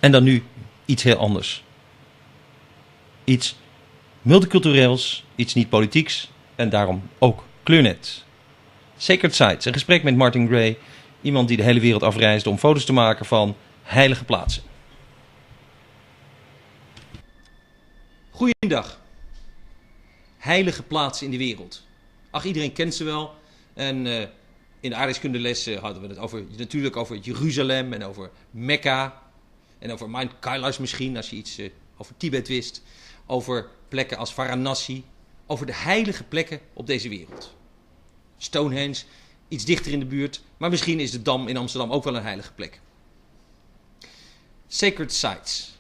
En dan nu iets heel anders. Iets multicultureels, iets niet politieks en daarom ook Kleurnet. Sacred Sites, een gesprek met Martin Gray, iemand die de hele wereld afreisde om foto's te maken van heilige plaatsen. Goeiedag. Heilige plaatsen in de wereld. Ach, iedereen kent ze wel. En in de aardrijkskundeles hadden we het natuurlijk over Jeruzalem en over Mekka. En over Mount Kailash misschien, als je iets over Tibet wist. Over plekken als Varanasi. Over de heilige plekken op deze wereld. Stonehenge, iets dichter in de buurt. Maar misschien is de Dam in Amsterdam ook wel een heilige plek. Sacred Sites.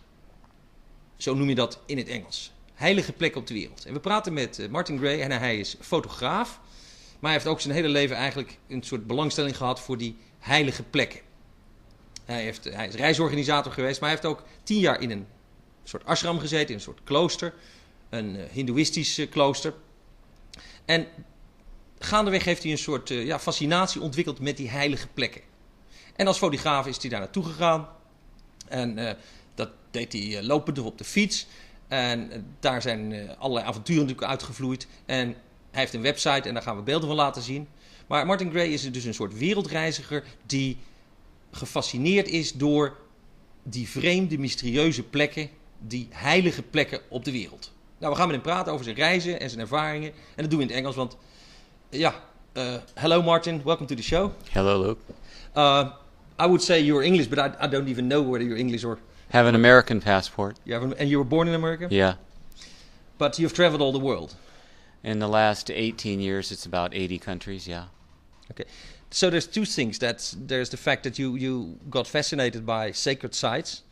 Zo noem je dat in het Engels. Heilige plekken op de wereld. En we praten met Martin Gray en hij is fotograaf. Maar hij heeft ook zijn hele leven eigenlijk een soort belangstelling gehad voor die heilige plekken. Hij is reisorganisator geweest, maar hij heeft ook 10 jaar in een soort ashram gezeten, in een soort klooster. Een hindoeïstisch klooster. En gaandeweg heeft hij een soort fascinatie ontwikkeld met die heilige plekken. En als fotograaf is hij daar naartoe gegaan. En dat deed hij lopend op de fiets. En daar zijn allerlei avonturen natuurlijk uitgevloeid. En hij heeft een website en daar gaan we beelden van laten zien. Maar Martin Gray is dus een soort wereldreiziger die gefascineerd is door die vreemde, mysterieuze plekken, die heilige plekken op de wereld. Nou, we gaan met hem praten over zijn reizen en zijn ervaringen. En dat doen we in het Engels, want hello Martin, welcome to the show. Hello, Luke. I would say you're English, but I don't even know whether you're English or... Have an American passport. And you were born in America? Yeah. But you've traveled all the world. In the last 18 years, it's about 80 countries, yeah. Okay. So there's two things. There's the fact that you got fascinated by sacred sites.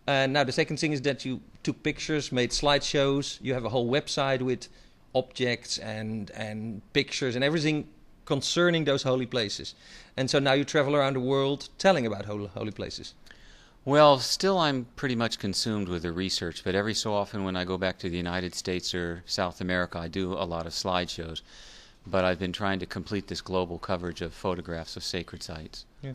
And now the second thing is that you took pictures, made slideshows. You have a whole website with objects and pictures and everything concerning those holy places. And so now you travel around the world telling about holy places. Well, still I'm pretty much consumed with the research, but every so often when I go back to the United States or South America, I do a lot of slideshows. But I've been trying to complete this global coverage of photographs of sacred sites. Yeah.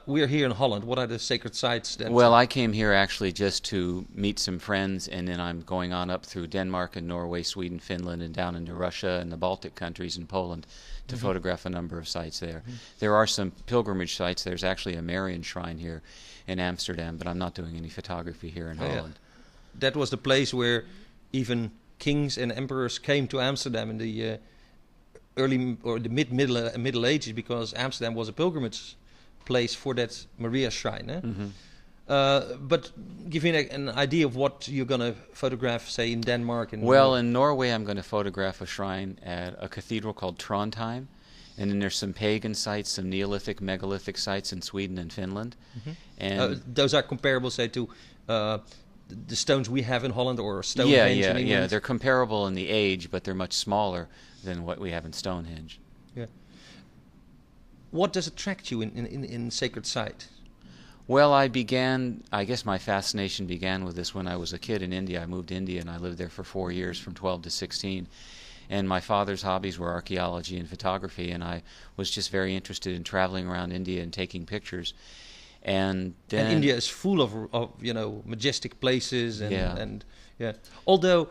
We're here in Holland. What are the sacred sites that... Well, I came here actually just to meet some friends, and then I'm going on up through Denmark and Norway, Sweden, Finland, and down into Russia and the Baltic countries and Poland to photograph a number of sites there. There are some pilgrimage sites. There's actually a Marian shrine here in Amsterdam, but I'm not doing any photography here in Holland. Yeah. That was the place where even kings and emperors came to Amsterdam in the early or the middle ages, because Amsterdam was a pilgrimage place for that Maria shrine. Eh? But give me an idea of what you're going to photograph, say, in Denmark. Well, in Norway, I'm going to photograph a shrine at a cathedral called Trondheim. And then there's some pagan sites, some Neolithic, megalithic sites in Sweden and Finland. And those are comparable, say, to the stones we have in Holland or Stonehenge in England? Yeah. They're comparable in the age, but they're much smaller than what we have in Stonehenge. Yeah. What does attract you in sacred site? Well, I guess my fascination began with this when I was a kid in India. I moved to India and I lived there for 4 years, from 12 to 16. And my father's hobbies were archaeology and photography, and I was just very interested in traveling around India and taking pictures. And India is full of majestic places and although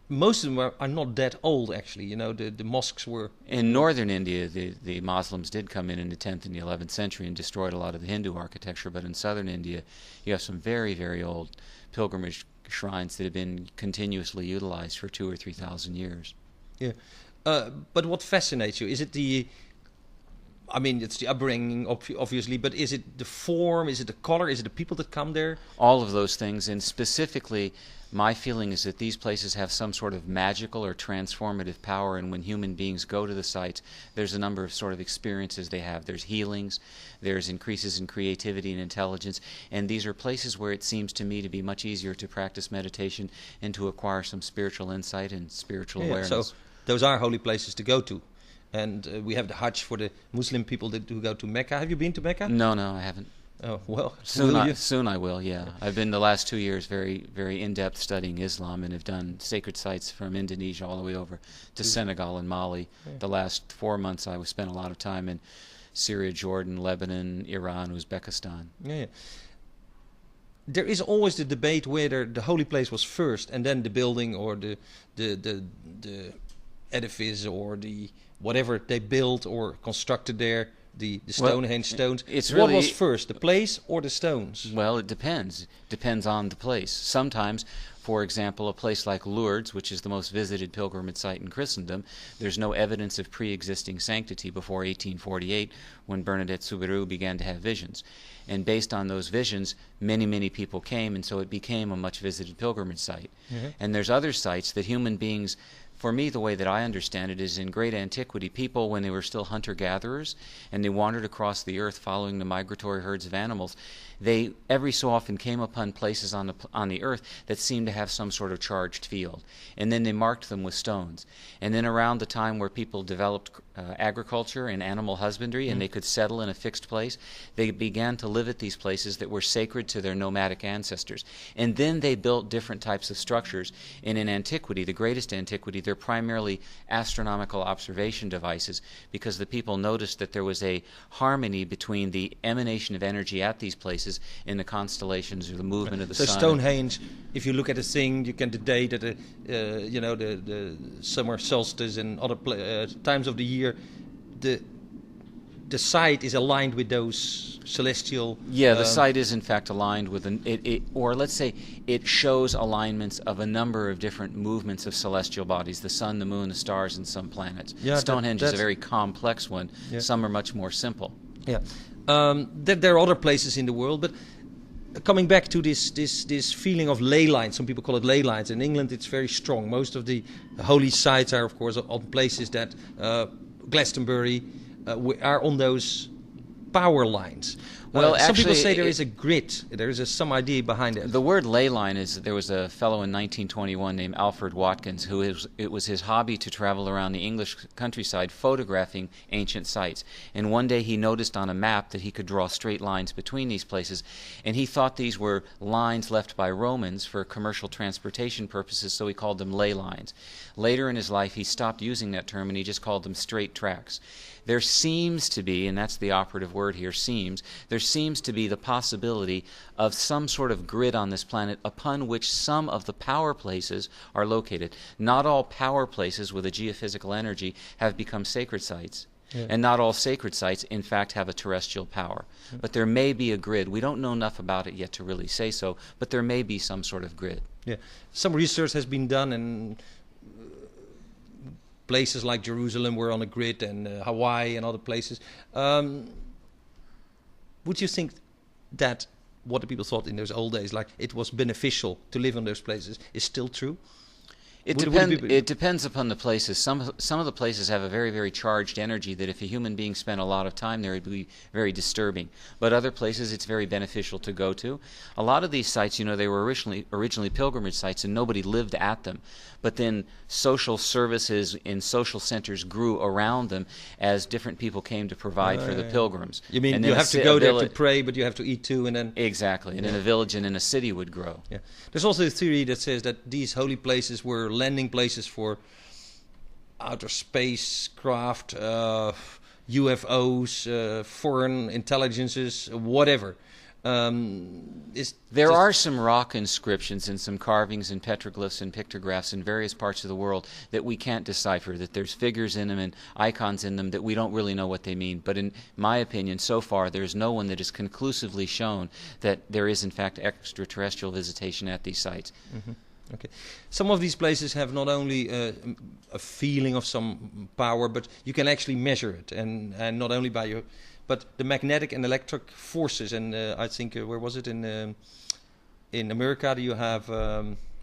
most of them are not that old, actually. The mosques were... In northern India, the Muslims did come in the 10th and the 11th century and destroyed a lot of the Hindu architecture, but in southern India, you have some very, very old pilgrimage shrines that have been continuously utilized for 2,000 or 3,000 years. Yeah. But what fascinates you? Is it it's the upbringing, obviously, but is it the form, is it the color, is it the people that come there? All of those things, and specifically, my feeling is that these places have some sort of magical or transformative power, and when human beings go to the sites, there's a number of sort of experiences they have. There's healings, there's increases in creativity and intelligence, and these are places where it seems to me to be much easier to practice meditation and to acquire some spiritual insight and spiritual awareness. So those are holy places to go to. And we have the Hajj for the Muslim people who go to Mecca. Have you been to Mecca? No, I haven't. Oh, well, soon I will, yeah. I've been the last 2 years very, very in-depth studying Islam and have done sacred sites from Indonesia all the way over to Senegal and Mali. Yeah. The last 4 months I spent a lot of time in Syria, Jordan, Lebanon, Iran, Uzbekistan. Yeah. there is always the debate whether the holy place was first and then the building or the edifice or the whatever they built or constructed there, the Stonehenge stones. What was first, the place or the stones? Well, it depends. Depends on the place. Sometimes, for example, a place like Lourdes, which is the most visited pilgrimage site in Christendom, there's no evidence of pre-existing sanctity before 1848 when Bernadette Soubirous began to have visions. And based on those visions, many, many people came, and so it became a much visited pilgrimage site. Mm-hmm. And there's other sites that human beings, for me, the way that I understand it is in great antiquity, people, when they were still hunter-gatherers and they wandered across the earth following the migratory herds of animals, they every so often came upon places on the earth that seemed to have some sort of charged field. And then they marked them with stones. And then around the time where people developed agriculture and animal husbandry and they could settle in a fixed place, they began to live at these places that were sacred to their nomadic ancestors. And then they built different types of structures. And in antiquity, the greatest antiquity, they're primarily astronomical observation devices because the people noticed that there was a harmony between the emanation of energy at these places in the constellations or the movement of the sun. So Stonehenge, if you look at a thing, you can date at the summer solstice and other times of the year, the site is aligned with those celestial. Yeah, the site is in fact aligned with or let's say it shows alignments of a number of different movements of celestial bodies: the sun, the moon, the stars, and some planets. Yeah, Stonehenge is a very complex one. Yeah. Some are much more simple. Yeah, there are other places in the world, but coming back to this feeling of ley lines, some people call it ley lines. In England, it's very strong. Most of the holy sites are, of course, on places that Glastonbury. Are on those power lines. Well, some people say there is a grid. There is some idea behind it. The word ley line is, there was a fellow in 1921 named Alfred Watkins it was his hobby to travel around the English countryside photographing ancient sites. And one day he noticed on a map that he could draw straight lines between these places. And he thought these were lines left by Romans for commercial transportation purposes, so he called them ley lines. Later in his life, he stopped using that term and he just called them straight tracks. There seems to be, and that's the operative word here, there seems to be the possibility of some sort of grid on this planet upon which some of the power places are located. Not all power places with a geophysical energy have become sacred sites. Yeah. And not all sacred sites, in fact, have a terrestrial power. Yeah. But there may be a grid. We don't know enough about it yet to really say so, but there may be some sort of grid. Yeah. Some research has been done, and places like Jerusalem were on a grid, and Hawaii and other places. Would you think that what the people thought in those old days, like it was beneficial to live on those places, is still true? It depends upon the places. Some of the places have a very, very charged energy that if a human being spent a lot of time there, it would be very disturbing. But other places, it's very beneficial to go to. A lot of these sites, they were originally pilgrimage sites, and nobody lived at them. But then social services in social centers grew around them as different people came to provide for the pilgrims. You mean you have to go there to pray, but you have to eat too, and then... Exactly, and then a village and then a city would grow. Yeah. There's also a theory that says that these holy places were landing places for outer spacecraft, UFOs, foreign intelligences, whatever. There are some rock inscriptions and some carvings and petroglyphs and pictographs in various parts of the world that we can't decipher, that there's figures in them and icons in them that we don't really know what they mean. But in my opinion, so far, there's no one that has conclusively shown that there is, in fact, extraterrestrial visitation at these sites. Mm-hmm. Okay. Some of these places have not only a feeling of some power, but you can actually measure it, and not only by your... But the magnetic and electric forces, and I think, where was it? In America, do you have,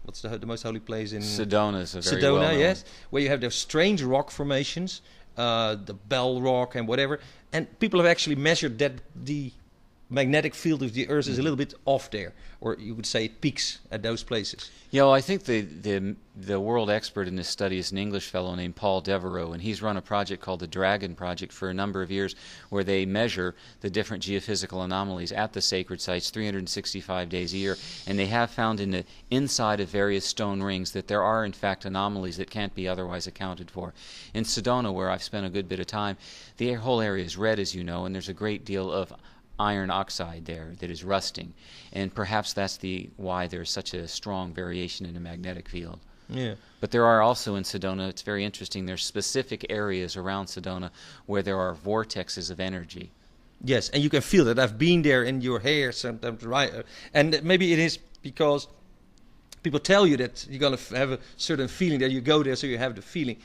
what's the most holy place? In Sedona is a very Sedona, well-known. Yes. Where you have those strange rock formations, the Bell Rock and whatever. And people have actually measured that the magnetic field of the Earth is a little bit off there. Or you could say it peaks at those places. Yeah, well, I think the world expert in this study is an English fellow named Paul Devereaux, and he's run a project called the Dragon Project for a number of years where they measure the different geophysical anomalies at the sacred sites 365 days a year, and they have found in the inside of various stone rings that there are, in fact, anomalies that can't be otherwise accounted for. In Sedona, where I've spent a good bit of time, the whole area is red, as you know, and there's a great deal of iron oxide there that is rusting. And perhaps that's why there's such a strong variation in the magnetic field. Yeah. But there are also in Sedona, it's very interesting, there's specific areas around Sedona where there are vortexes of energy. Yes, and you can feel that. I've been there in your hair sometimes, right? And maybe it is because people tell you that you're going to have a certain feeling, that you go there so you have the feeling.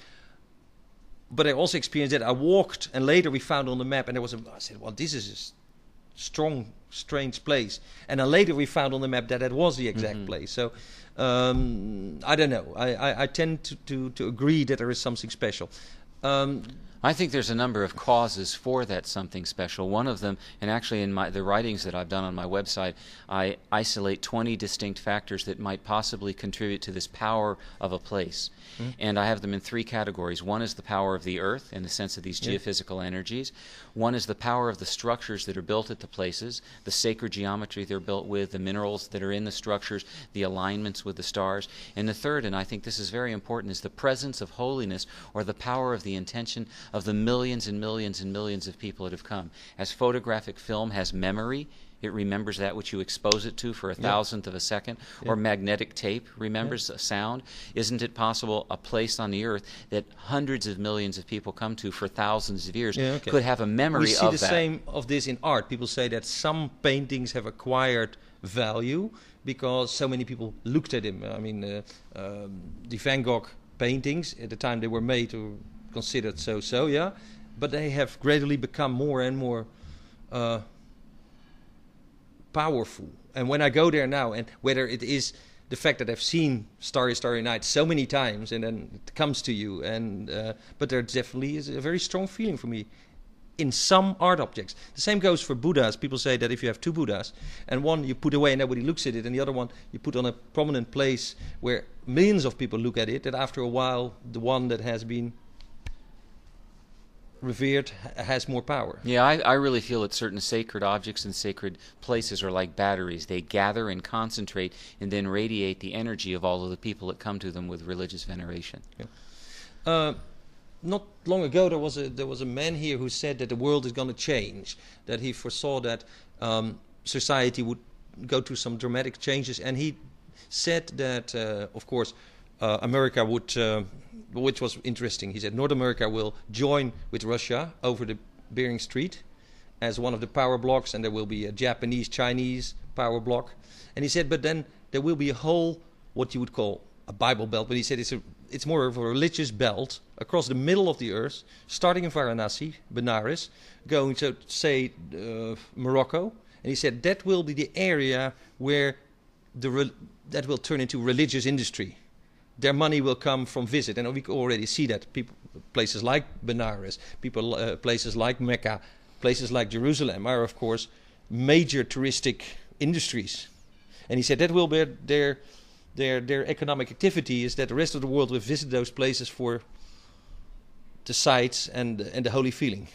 But I also experienced that. I walked, and later we found on the map, and I said, well, this is a strong, strange place. And then later we found on the map that was the exact place. So I don't know. I tend to agree that there is something special. I think there's a number of causes for that something special. One of them, and actually in the writings that I've done on my website, I isolate 20 distinct factors that might possibly contribute to this power of a place. And I have them in 3 categories. One is the power of the earth, in the sense of these geophysical energies. One is the power of the structures that are built at the places, the sacred geometry they're built with, the minerals that are in the structures, the alignments with the stars. And the third, and I think this is very important, is the presence of holiness, or the power of the intention of the millions and millions and millions of people that have come. As photographic film has memory, it remembers that which you expose it to for a thousandth of a second, or magnetic tape remembers a sound. Isn't it possible a place on the earth that hundreds of millions of people come to for thousands of years could have a memory of that? We see the same of this in art. People say that some paintings have acquired value because so many people looked at them. I mean, the Van Gogh paintings, at the time they were made, were considered so, yeah. But they have gradually become more and more powerful. And when I go there now, and whether it is the fact that I've seen Starry Starry Night so many times, and then it comes to you, and but there definitely is a very strong feeling for me in some art objects. The same goes for Buddhas. People say that if you have 2 Buddhas, and one you put away and nobody looks at it, and the other one you put on a prominent place where millions of people look at it, that after a while the one that has been revered has more power. Yeah, I really feel that certain sacred objects and sacred places are like batteries. They gather and concentrate and then radiate the energy of all of the people that come to them with religious veneration. Yeah. Not long ago there was a man here who said that the world is going to change, that he foresaw that society would go through some dramatic changes, and he said that of course America would, which was interesting, he said North America will join with Russia over the Bering Strait as one of the power blocks, and there will be a Japanese-Chinese power block. And he said, but then there will be a whole, what you would call a Bible belt, but he said it's more of a religious belt across the middle of the earth, starting in Varanasi, Benares, going to, say, Morocco. And he said that will be the area where that will turn into religious industry. Their money will come from visit, and we can already see that. Places like Benares, places like Mecca, places like Jerusalem are, of course, major touristic industries. And he said that will be their economic activity, is that the rest of the world will visit those places for the sights and the holy feeling.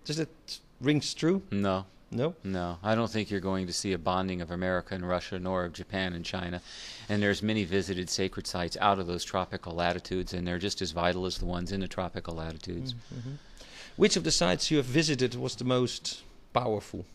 Does that rings true? No. No? No, I don't think you're going to see a bonding of America and Russia, nor of Japan and China. And there's many visited sacred sites out of those tropical latitudes, and they're just as vital as the ones in the tropical latitudes. Mm-hmm. Which of the sites you have visited was the most powerful?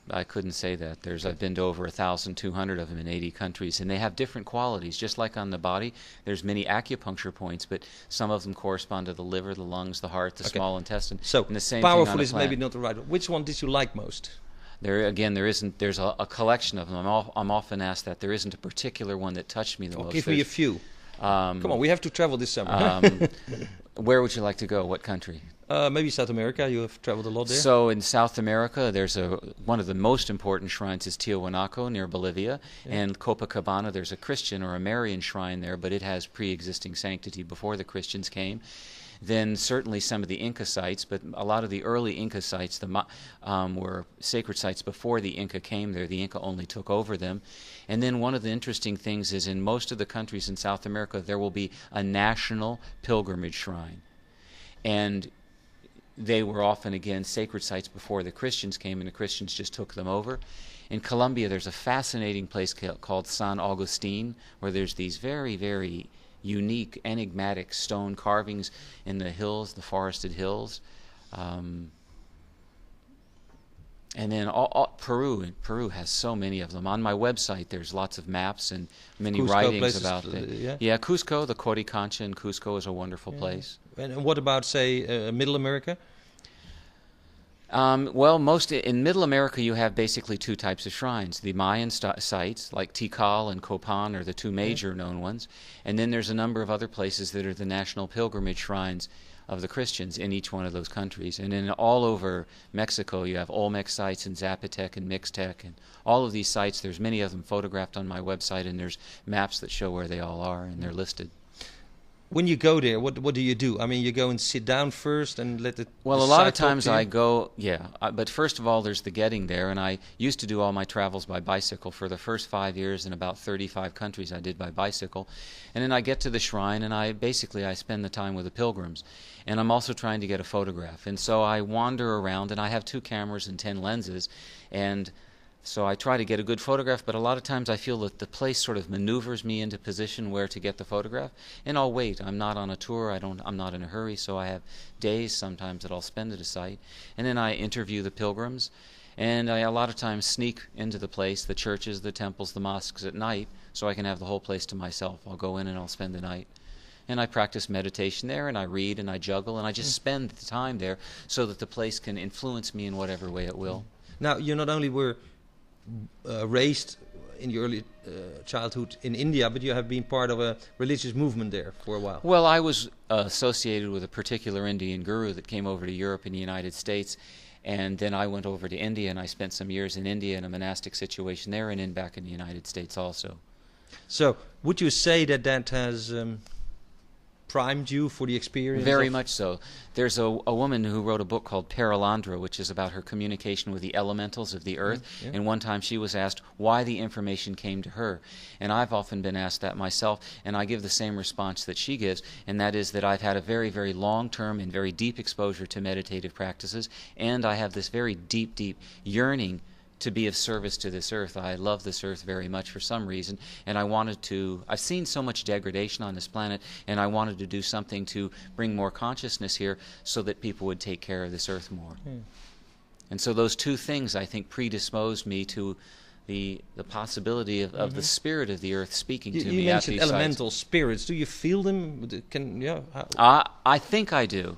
I couldn't say that. I've been to over 1,200 of them in 80 countries, and they have different qualities. Just like on the body, there's many acupuncture points, but some of them correspond to the liver, the lungs, the heart, the small intestine. So and the same powerful thing on is maybe not the right one. Which one did you like most? There's a collection of them. I'm often asked that. There isn't a particular one that touched me the most. Give me a few. Come on, we have to travel this summer. Where would you like to go? What country? Maybe South America. You have traveled a lot there. So in South America, there's one of the most important shrines is Tiahuanaco near Bolivia, and Copacabana. There's a Christian or a Marian shrine there, but it has pre-existing sanctity before the Christians came. Then certainly some of the Inca sites, but a lot of the early Inca sites were sacred sites before the Inca came there. The Inca only took over them. And then one of the interesting things is in most of the countries in South America, there will be a national pilgrimage shrine. And they were often, again, sacred sites before the Christians came, and the Christians just took them over. In Colombia, there's a fascinating place called San Agustin, where there's these very, very unique, enigmatic stone carvings in the hills, the forested hills. And then Peru has so many of them. On my website, there's lots of maps and many Cusco writings places, about it. yeah? Cusco, the Coricancha in Cusco is a wonderful place. And what about, say, Middle America? Well, in Middle America, you have basically two types of shrines. The Mayan sites, like Tikal and Copan, are the two major known ones. And then there's a number of other places that are the national pilgrimage shrines of the Christians in each one of those countries. And then all over Mexico, you have Olmec sites and Zapotec and Mixtec. And all of these sites, there's many of them photographed on my website, and there's maps that show where they all are, and they're listed. When you go there, what do you do? I mean, you go and sit down first and let it... Well, a lot of times I go, but first of all, there's the getting there, and I used to do all my travels by bicycle. For the first 5 years in about 35 countries I did by bicycle. And then I get to the shrine, and I spend the time with the pilgrims. And I'm also trying to get a photograph. And so I wander around, and I have 2 cameras and 10 lenses, and so I try to get a good photograph, but a lot of times I feel that the place sort of maneuvers me into position where to get the photograph, and I'll wait. I'm not on a tour. I'm not in a hurry, so I have days sometimes that I'll spend at a site. And then I interview the pilgrims, and I a lot of times sneak into the place, the churches, the temples, the mosques at night, so I can have the whole place to myself. I'll go in and I'll spend the night. And I practice meditation there, and I read, and I juggle, and I just spend the time there so that the place can influence me in whatever way it will. Now, you not only were raised in your early childhood in India, but you have been part of a religious movement there for a while. Well, I was associated with a particular Indian guru that came over to Europe and the United States, and then I went over to India, and I spent some years in India in a monastic situation there, and then back in the United States also. So, would you say that has primed you for the experience? Very much so. There's a woman who wrote a book called Paralandra, which is about her communication with the elementals of the earth. And one time she was asked why the information came to her. And I've often been asked that myself, and I give the same response that she gives, and that is that I've had a very, very long-term and very deep exposure to meditative practices, and I have this very deep, deep yearning to be of service to this earth. I love this earth very much for some reason, and I've seen so much degradation on this planet, and I wanted to do something to bring more consciousness here so that people would take care of this earth more. And so those two things, I think, predisposed me to the possibility of the spirit of the earth speaking to me at these sites. You mentioned elemental spirits. Do you feel them? I think I do.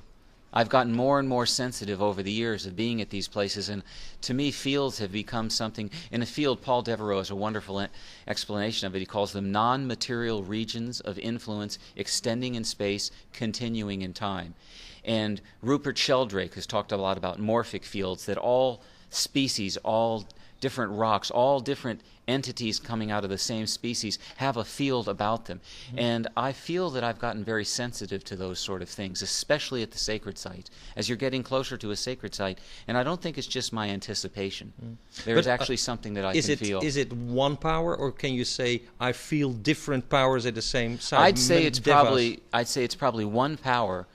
I've gotten more and more sensitive over the years of being at these places, and to me fields have become something. In a field, Paul Devereaux has a wonderful explanation of it. He calls them non-material regions of influence extending in space, continuing in time. And Rupert Sheldrake has talked a lot about morphic fields, that all species, all different rocks, all different entities coming out of the same species have a field about them. And I feel that I've gotten very sensitive to those sort of things, especially at the sacred sites. As you're getting closer to a sacred site, and I don't think it's just my anticipation. There's actually something that I can feel. Is it one power, or can you say I feel different powers at the same site? I'd say it's probably one power,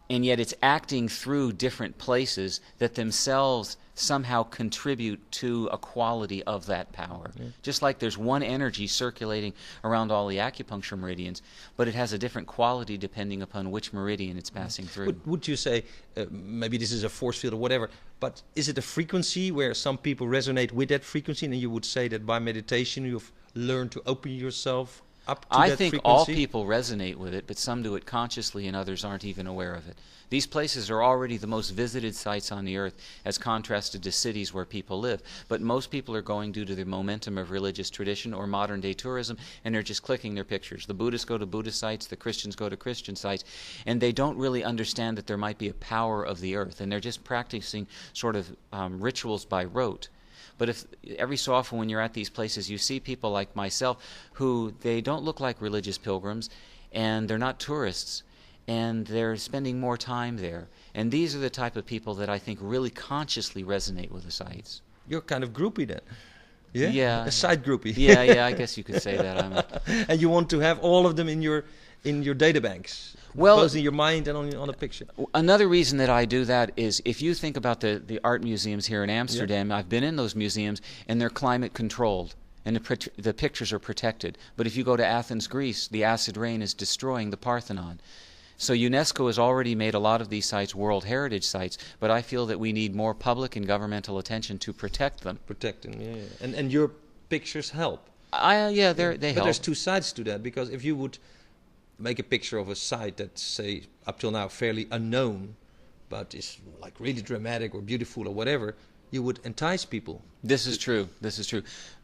and yet it's acting through different places that themselves somehow contribute to a quality of that power. Just like there's one energy circulating around all the acupuncture meridians, but it has a different quality depending upon which meridian it's passing through. Would you say, maybe this is a force field or whatever, but is it a frequency where some people resonate with that frequency, and you would say that by meditation you've learned to open yourself up to that frequency? I think all people resonate with it, but some do it consciously and others aren't even aware of it. These places are already the most visited sites on the earth as contrasted to cities where people live. But most people are going due to the momentum of religious tradition or modern day tourism, and they're just clicking their pictures. The Buddhists go to Buddhist sites, the Christians go to Christian sites, and they don't really understand that there might be a power of the earth, and they're just practicing sort of rituals by rote. But if every so often when you're at these places you see people like myself who they don't look like religious pilgrims, and they're not tourists, and they're spending more time there. And these are the type of people that I think really consciously resonate with the sites. You're kind of groupie then. Yeah? Yeah. A side groupie. Yeah, I guess you could say that. And you want to have all of them in your databanks, well, both in your mind and on a picture. Another reason that I do that is if you think about the art museums here in Amsterdam, I've been in those museums and they're climate controlled. And the pictures are protected. But if you go to Athens, Greece, the acid rain is destroying the Parthenon. So UNESCO has already made a lot of these sites World Heritage Sites, but I feel that we need more public and governmental attention to protect them. Protect them, yeah. And your pictures help. They But help. there's two sides to that, because if you would make a picture of a site that's, say, up till now fairly unknown, but is like really dramatic or beautiful or whatever, you would entice people. This is true.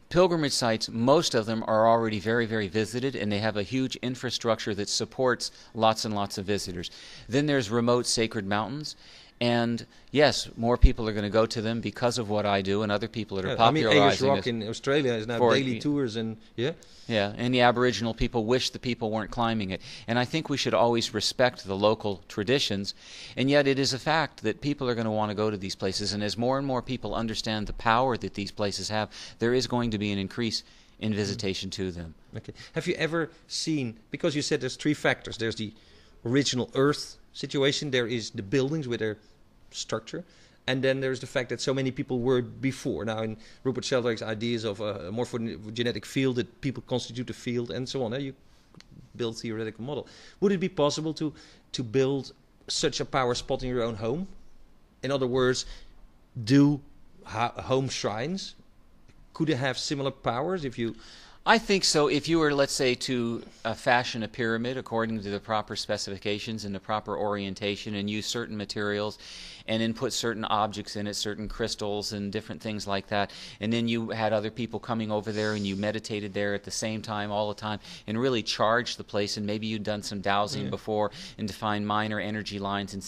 Pilgrimage sites, most of them are already very, very visited, and they have a huge infrastructure that supports lots and lots of visitors. Then there's remote sacred mountains, and yes, more people are going to go to them because of what I do and other people that are popularizing Ayers Rock it. in Australia is now daily tours, and and the Aboriginal people wish the people weren't climbing it. And I think we should always respect the local traditions, and yet it is a fact that people are going to want to go to these places, and as more and more people understand the power that these places have, there is going to be an increase in visitation to them. Okay. Have you ever seen, because you said there's three factors, there's the original earth situation, there is the buildings with their structure, and then there's the fact that so many people were before. Now, in Rupert Sheldrake's ideas of a morphogenetic field, that people constitute a field and so on, you build theoretical model. Would it be possible to build such a power spot in your own home? In other words, do home shrines? Could they have similar powers if you... I think so. If you were, let's say, to fashion a pyramid according to the proper specifications and the proper orientation, and use certain materials and then put certain objects in it, certain crystals and different things like that, and then you had other people coming over there and you meditated there at the same time all the time and really charged the place, and maybe you'd done some dowsing before and defined minor energy lines and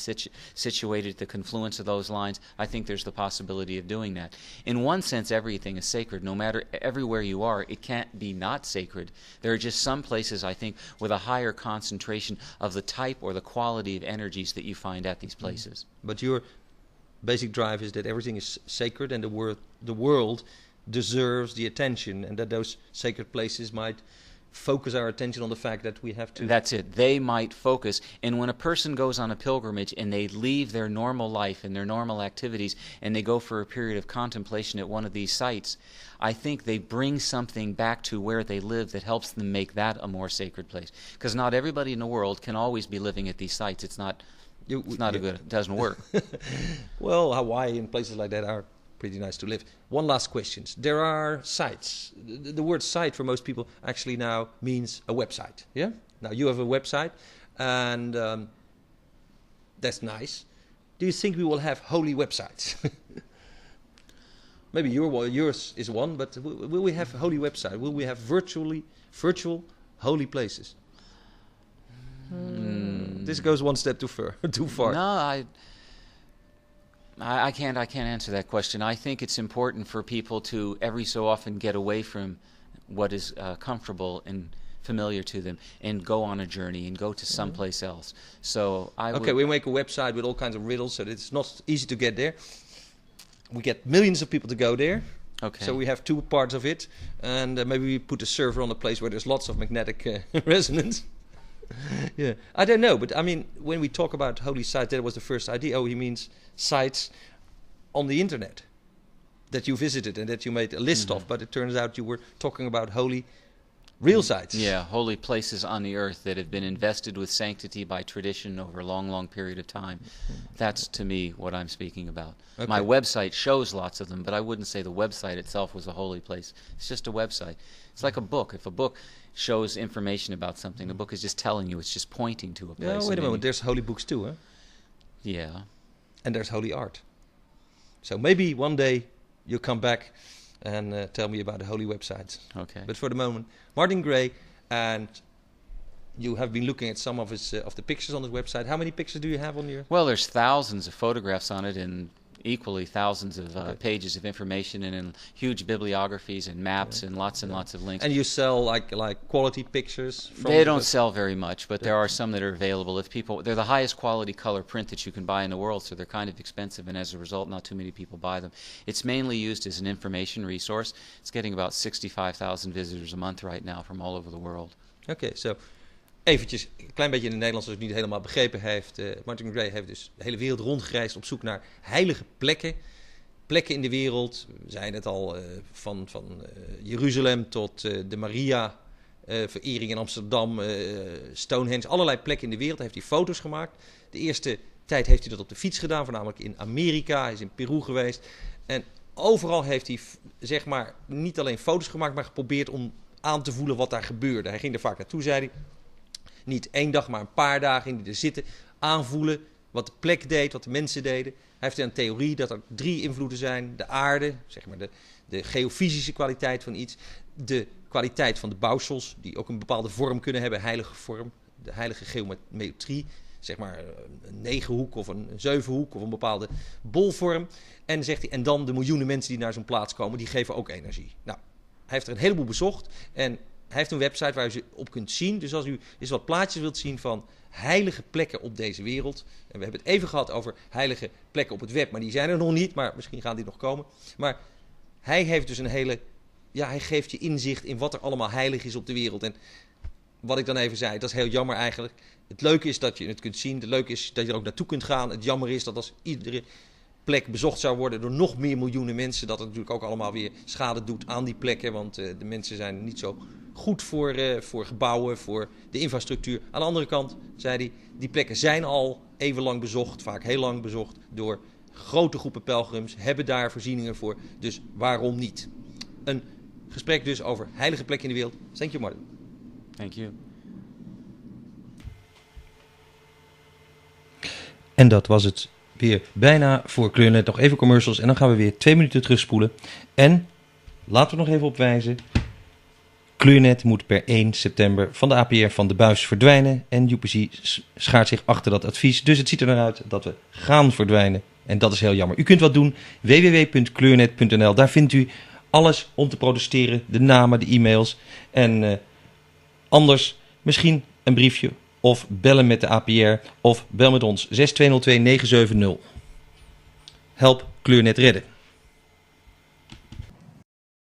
situated at the confluence of those lines, I think there's the possibility of doing that. In one sense, everything is sacred. No matter everywhere you are, it can't be not sacred. There are just some places, I think, with a higher concentration of the type or the quality of energies that you find at these places. But your basic drive is that everything is sacred, and the world deserves the attention, and that those sacred places might focus our attention on the fact that we have to... That's it. They might focus. And when a person goes on a pilgrimage and they leave their normal life and their normal activities and they go for a period of contemplation at one of these sites, I think they bring something back to where they live that helps them make that a more sacred place. Because not everybody in the world can always be living at these sites. It's not it doesn't work. Well, Hawaii and places like that are pretty nice to live. One last question. There are sites. The word site for most people actually now means a website. Yeah? Now you have a website, and that's nice. Do you think we will have holy websites? Maybe yours is one, but will we have a holy website? Will we have virtual holy places? This goes one step too far. No, I can't answer that question. I think it's important for people to every so often get away from what is comfortable and familiar to them and go on a journey and go to someplace else. So we make a website with all kinds of riddles, so that it's not easy to get there. We get millions of people to go there. Okay. So we have two parts of it, and maybe we put a server on a place where there's lots of magnetic resonance. Yeah, I don't know, but I mean, when we talk about holy sites, that was the first idea. Oh, he means sites on the internet that you visited and that you made a list of, but it turns out you were talking about holy, real sites. Yeah, holy places on the earth that have been invested with sanctity by tradition over a long, long period of time. That's, to me, what I'm speaking about. Okay. My website shows lots of them, but I wouldn't say the website itself was a holy place. It's just a website. It's like a book. If a book shows information about something, the book is just telling you, it's just pointing to a place. No, wait a moment, there's holy books too, huh? Yeah. And there's holy art. So maybe one day you'll come back and tell me about the holy websites. Okay. But for the moment, Martin Gray, and you have been looking at some of his of the pictures on his website. How many pictures do you have on your... Well, there's thousands of photographs on it, and equally thousands of pages of information, and in huge bibliographies and maps and lots of links. And you sell like quality pictures? They don't sell very much, but there are some that are available. They're the highest quality color print that you can buy in the world, so they're kind of expensive, and as a result, not too many people buy them. It's mainly used as an information resource. It's getting about 65,000 visitors a month right now from all over the world. Okay, so eventjes, een klein beetje in het Nederlands, als u het niet helemaal begrepen heeft. Martin Gray heeft dus de hele wereld rondgereisd op zoek naar heilige plekken. Plekken in de wereld, we zeiden het al, van Jeruzalem tot de Maria verering in Amsterdam, Stonehenge, allerlei plekken in de wereld. Daar heeft hij foto's gemaakt. De eerste tijd heeft hij dat op de fiets gedaan, voornamelijk in Amerika. Hij is in Peru geweest. En overal heeft hij, zeg maar, niet alleen foto's gemaakt, maar geprobeerd om aan te voelen wat daar gebeurde. Hij ging er vaak naartoe, zei hij. Niet 1 dag, maar een paar dagen ging hij er zitten, aanvoelen wat de plek deed, wat de mensen deden. Hij heeft een theorie dat er 3 invloeden zijn. De aarde, zeg maar de geofysische kwaliteit van iets. De kwaliteit van de bouwsels, die ook een bepaalde vorm kunnen hebben, heilige vorm. De heilige geometrie, zeg maar een 9-hoek of een 7-hoek of een bepaalde bolvorm. En, zegt hij, en dan de miljoenen mensen die naar zo'n plaats komen, die geven ook energie. Nou, hij heeft er een heleboel bezocht en hij heeft een website waar u ze op kunt zien. Dus als u eens wat plaatjes wilt zien van heilige plekken op deze wereld. En we hebben het even gehad over heilige plekken op het web, maar die zijn er nog niet, maar misschien gaan die nog komen. Maar hij heeft dus een hele, ja, hij geeft je inzicht in wat er allemaal heilig is op de wereld. En wat ik dan even zei, dat is heel jammer eigenlijk. Het leuke is dat je het kunt zien, het leuke is dat je er ook naartoe kunt gaan. Het jammer is dat als iedere plek bezocht zou worden door nog meer miljoenen mensen, dat het natuurlijk ook allemaal weer schade doet aan die plekken, want de mensen zijn niet zo goed voor gebouwen, voor de infrastructuur. Aan de andere kant, zei hij, die plekken zijn al eeuwenlang bezocht, vaak heel lang bezocht, door grote groepen pelgrims, hebben daar voorzieningen voor, dus waarom niet? Een gesprek dus over heilige plekken in de wereld. Thank you, Martin. Thank you. En dat was het weer bijna voor Kleurnet. Nog even commercials en dan gaan we weer 2 minuten terugspoelen. En laten we nog even opwijzen. Kleurnet moet per 1 september van de APR van de buis verdwijnen. En UPC schaart zich achter dat advies. Dus het ziet er naar uit dat we gaan verdwijnen. En dat is heel jammer. U kunt wat doen. www.kleurnet.nl. Daar vindt u alles om te protesteren. De namen, de e-mails. En anders misschien een briefje. Of bellen met de APR. Of bel met ons 6202 970. Help Kleurnet redden.